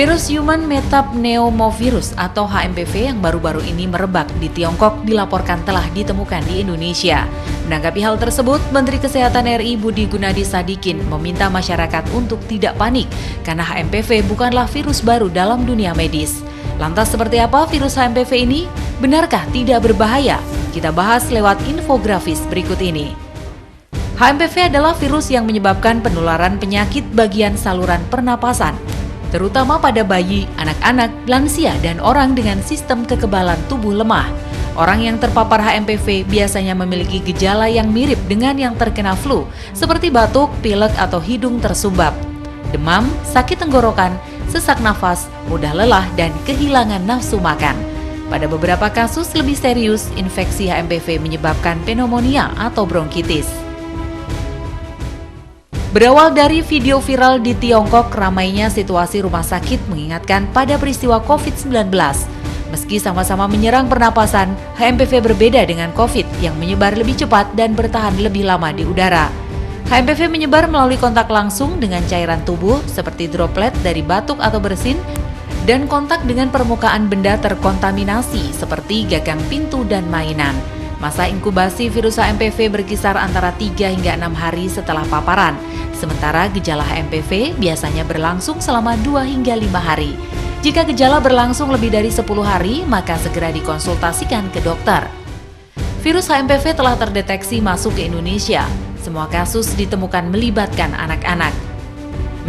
Virus Human Metapneumovirus atau HMPV yang baru-baru ini merebak di Tiongkok dilaporkan telah ditemukan di Indonesia. Menanggapi hal tersebut, Menteri Kesehatan RI Budi Gunadi Sadikin meminta masyarakat untuk tidak panik karena HMPV bukanlah virus baru dalam dunia medis. Lantas seperti apa virus HMPV ini? Benarkah tidak berbahaya? Kita bahas lewat infografis berikut ini. HMPV adalah virus yang menyebabkan penularan penyakit bagian saluran pernapasan, terutama pada bayi, anak-anak, lansia, dan orang dengan sistem kekebalan tubuh lemah. Orang yang terpapar HMPV biasanya memiliki gejala yang mirip dengan yang terkena flu, seperti batuk, pilek, atau hidung tersumbat, demam, sakit tenggorokan, sesak nafas, mudah lelah, dan kehilangan nafsu makan. Pada beberapa kasus lebih serius, infeksi HMPV menyebabkan pneumonia atau bronkitis. Berawal dari video viral di Tiongkok, ramainya situasi rumah sakit mengingatkan pada peristiwa COVID-19. Meski sama-sama menyerang pernapasan, HMPV berbeda dengan COVID yang menyebar lebih cepat dan bertahan lebih lama di udara. HMPV menyebar melalui kontak langsung dengan cairan tubuh seperti droplet dari batuk atau bersin dan kontak dengan permukaan benda terkontaminasi seperti gagang pintu dan mainan. Masa inkubasi virus HMPV berkisar antara 3 hingga 6 hari setelah paparan. Sementara gejala HMPV biasanya berlangsung selama 2 hingga 5 hari. Jika gejala berlangsung lebih dari 10 hari, maka segera dikonsultasikan ke dokter. Virus HMPV telah terdeteksi masuk ke Indonesia. Semua kasus ditemukan melibatkan anak-anak.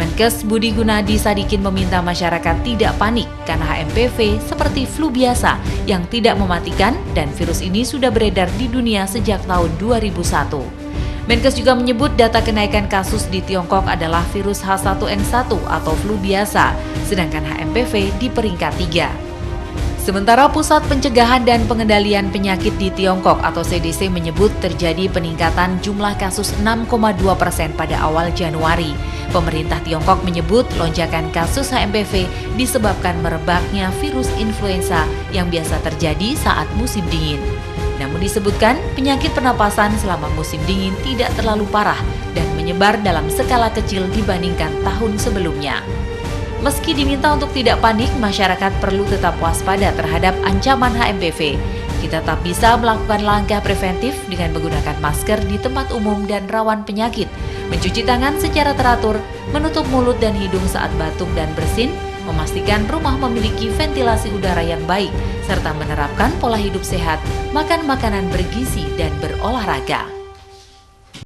Menkes Budi Gunadi Sadikin meminta masyarakat tidak panik karena HMPV seperti flu biasa yang tidak mematikan dan virus ini sudah beredar di dunia sejak tahun 2001. Menkes juga menyebut data kenaikan kasus di Tiongkok adalah virus H1N1 atau flu biasa, sedangkan HMPV di peringkat 3. Sementara Pusat Pencegahan dan Pengendalian Penyakit di Tiongkok atau CDC menyebut terjadi peningkatan jumlah kasus 6,2% pada awal Januari. Pemerintah Tiongkok menyebut lonjakan kasus HMPV disebabkan merebaknya virus influenza yang biasa terjadi saat musim dingin. Namun disebutkan penyakit pernapasan selama musim dingin tidak terlalu parah dan menyebar dalam skala kecil dibandingkan tahun sebelumnya. Meski diminta untuk tidak panik, masyarakat perlu tetap waspada terhadap ancaman HMPV. Kita tetap bisa melakukan langkah preventif dengan menggunakan masker di tempat umum dan rawan penyakit, mencuci tangan secara teratur, menutup mulut dan hidung saat batuk dan bersin, memastikan rumah memiliki ventilasi udara yang baik, serta menerapkan pola hidup sehat, makan makanan bergizi, dan berolahraga.